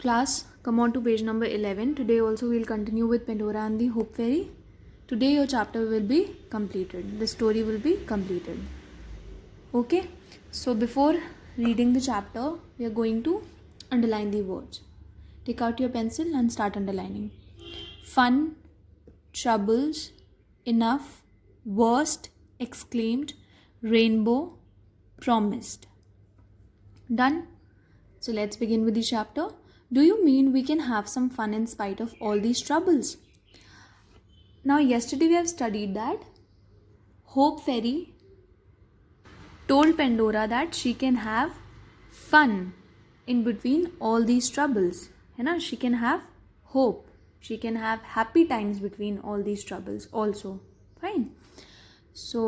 Class, come on to page number 11. Today also we will continue with Pandora and the Hope Fairy. Today your chapter will be completed. The story will be completed. Okay. So before reading the chapter, we are going to underline the words. Take out your pencil and start underlining. Fun, troubles, enough, worst, exclaimed, rainbow, promised. Done? So let's begin with the chapter. Do you mean we can have some fun in spite of all these troubles? Now yesterday we have studied that Hope Fairy told Pandora that she can have fun in between all these troubles. है ना? She can have hope. She can have happy times between all these troubles also. Fine. So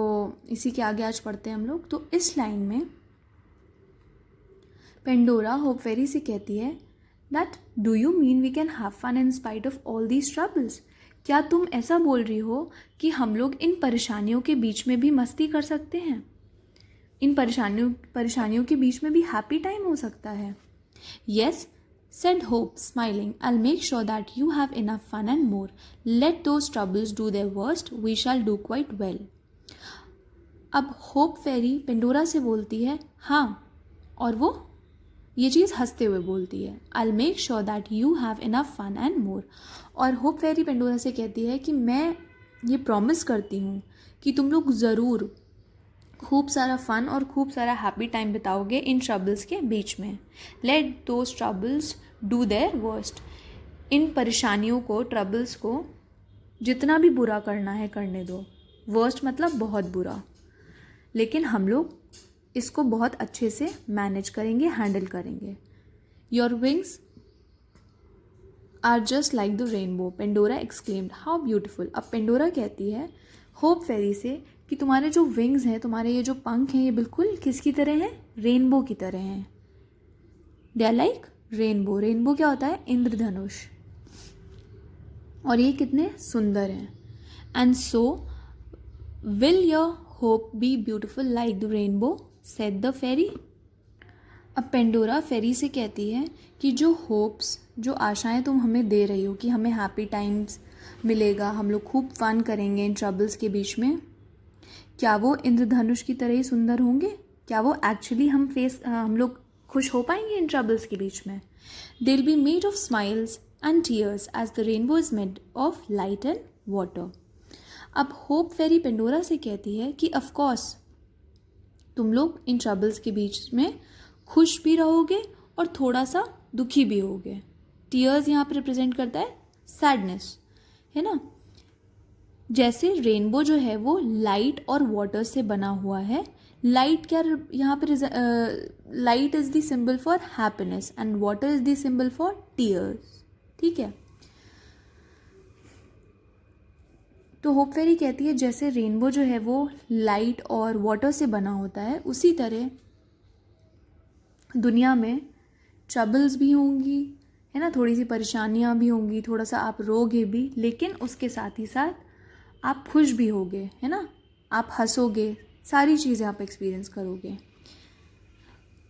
इसी के आगे आज पढ़ते हैं हम लोग. तो इस लाइन में पेंडोरा होप फेरी से कहती है that do you mean we can have fun in spite of all these troubles. क्या तुम ऐसा बोल रही हो कि हम लोग इन परेशानियों के बीच में भी मस्ती कर सकते हैं, इन परेशानियों के बीच में भी हैप्पी टाइम हो सकता है. Yes said Hope, smiling. I'll make sure that you have enough fun and more. Let those troubles do their worst. We shall do quite well. अब होप फेरी पेंडोरा से बोलती है हाँ, और वो ये चीज़ हंसते हुए बोलती है I'll make sure that you have enough fun and more. और होप फेरी पेंडोरा से कहती है कि मैं ये प्रॉमिस करती हूँ कि तुम लोग ज़रूर खूब सारा फ़न और खूब सारा हैप्पी टाइम बिताओगे इन ट्रबल्स के बीच में. Let those troubles do their worst. इन परेशानियों को, ट्रबल्स को जितना भी बुरा करना है करने दो. वर्स्ट मतलब बहुत बुरा, लेकिन हम लोग इसको बहुत अच्छे से मैनेज करेंगे, हैंडल करेंगे. Your wings are just like the rainbow, Pandora exclaimed. How beautiful. अब पेंडोरा कहती है होप फेरी से कि तुम्हारे जो विंग्स हैं, तुम्हारे ये जो पंख हैं, ये बिल्कुल किसकी तरह हैं? रेनबो की तरह हैं. They are like rainbow. Rainbow क्या होता है? इंद्रधनुष. और ये कितने सुंदर हैं. And so will your hope be beautiful like the rainbow, said the fairy. अब पेंडोरा फेरी से कहती है कि जो होप्स, जो आशाएं तुम हमें दे रही हो कि हमें हैप्पी टाइम्स मिलेगा, हम लोग खूब फन करेंगे इन ट्रबल्स के बीच में, क्या वो इंद्रधनुष की तरह ही सुंदर होंगे? क्या वो एक्चुअली हम लोग खुश हो पाएंगे इन ट्रबल्स के बीच में? They will be made of smiles and tears as the rainbow is made of light and water. अब होप फेरी पेंडोरा से कहती है कि ऑफकोर्स तुम लोग इन ट्रबल्स के बीच में खुश भी रहोगे और थोड़ा सा दुखी भी होगे. टीयर्स यहाँ पर रिप्रेजेंट करता है सैडनेस, है ना. जैसे रेनबो जो है वो लाइट और वाटर से बना हुआ है. लाइट क्या यहाँ पर light is the symbol for happiness and water is the symbol for tears. ठीक है. तो होप फेरी कहती है जैसे रेनबो जो है वो लाइट और वाटर से बना होता है, उसी तरह दुनिया में ट्रबल्स भी होंगी, है ना, थोड़ी सी परेशानियां भी होंगी, थोड़ा सा आप रोगे भी, लेकिन उसके साथ ही साथ आप खुश भी होगे, है ना, आप हंसोगे, सारी चीज़ें आप एक्सपीरियंस करोगे.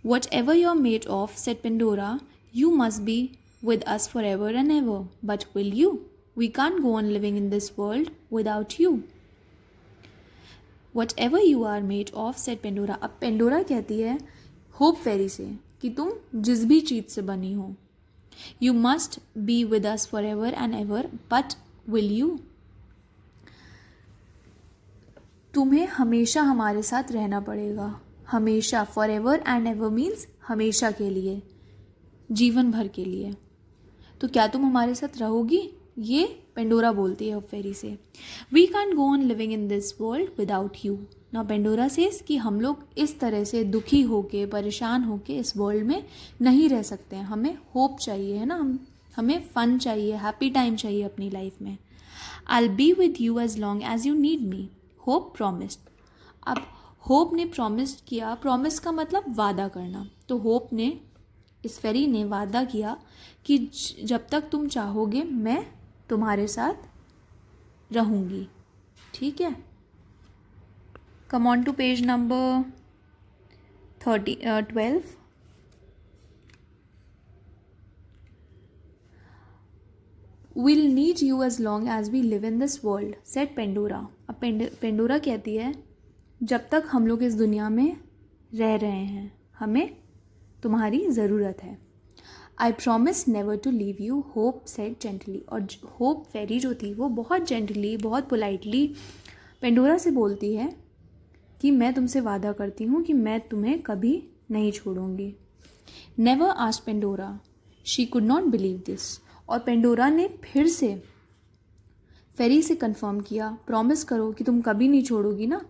Whatever you are made of, said Pandora, you must be with us forever and ever. But will you? We can't go on living in this world without you. Whatever you are made of, said Pandora. अब Pandora कहती है hope fairy से कि तुम जिस भी चीज़ से बनी हो, you must be with us forever and ever, but will you? तुम्हें हमेशा हमारे साथ रहना पड़ेगा. हमेशा, forever and ever means हमेशा के लिए, जीवन भर के लिए. तो क्या तुम हमारे साथ रहोगी? ये पेंडोरा बोलती है होप फेरी से. We can go on living in this world without you. Now Pandora says कि हम लोग इस तरह से दुखी होके, परेशान होके इस वर्ल्ड में नहीं रह सकते हैं. हमें होप चाहिए, है ना, हमें फन चाहिए, हैप्पी टाइम चाहिए अपनी लाइफ में. I will be with you as long as you need me, hope promised. अब होप ने प्रॉमिस किया. प्रॉमिस का मतलब वादा करना. तो होप ने, इस फेरी ने वादा किया कि जब तक तुम चाहोगे मैं तुम्हारे साथ रहूँगी. ठीक है. Come on to page number 12. Will need you as long as we live in this world, said Pandora. अब पेंडोरा कहती है जब तक हम लोग इस दुनिया में रह रहे हैं हमें तुम्हारी ज़रूरत है। I promise never to leave you, hope said gently. और होप फेरी जो थी वो बहुत जेंटली, बहुत पोलाइटली पेंडोरा से बोलती है कि मैं तुमसे वादा करती हूँ कि मैं तुम्हें कभी नहीं छोड़ूंगी। Never asked Pandora, she could not believe this. और पेंडोरा ने फिर से फेरी से कंफर्म किया, प्रॉमिस करो कि तुम कभी नहीं छोड़ोगी ना।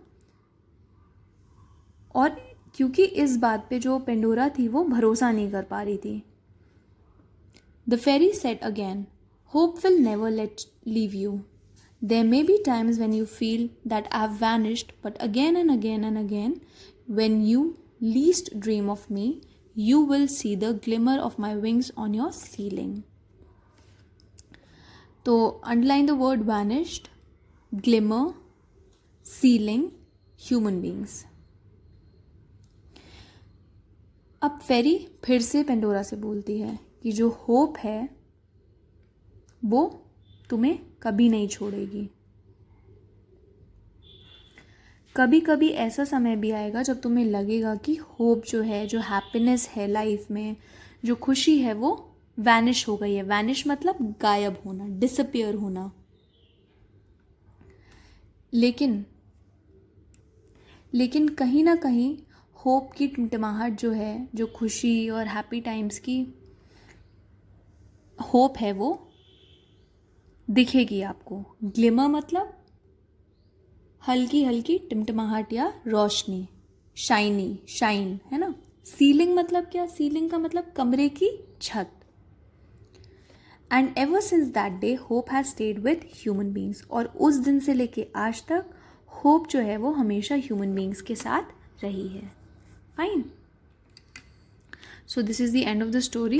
और क्योंकि इस बात पे जो पेंडोरा थी वो भरोसा नहीं कर पा रही थी। The fairy said again, hope will never let leave you. There may be times when you feel that I've vanished, but again and again and again, when you least dream of me, you will see the glimmer of my wings on your ceiling. So, underline the word vanished, glimmer, ceiling, human beings. अब फेरी फिर से Pandora से बोलती है कि जो hope है वो तुम्हें कभी नहीं छोड़ेगी। कभी कभी ऐसा समय भी आएगा जब तुम्हें लगेगा कि होप जो है, जो हैप्पीनेस है लाइफ में, जो खुशी है वो वैनिश हो गई है। वैनिश मतलब गायब होना, डिसअपियर होना। लेकिन कहीं ना कहीं होप की टिमटिमाहट जो है, जो खुशी और हैप्पी टाइम्स की होप है वो दिखेगी आपको। ग्लिमर मतलब हल्की हल्की टिमटिमाहट या रोशनी, शाइन है ना। सीलिंग मतलब क्या? सीलिंग का मतलब कमरे की छत। And ever since that day hope has stayed with human beings. और उस दिन से लेके आज तक होप जो है वो हमेशा ह्यूमन बींग्स के साथ रही है। Fine, so this is the end of the story.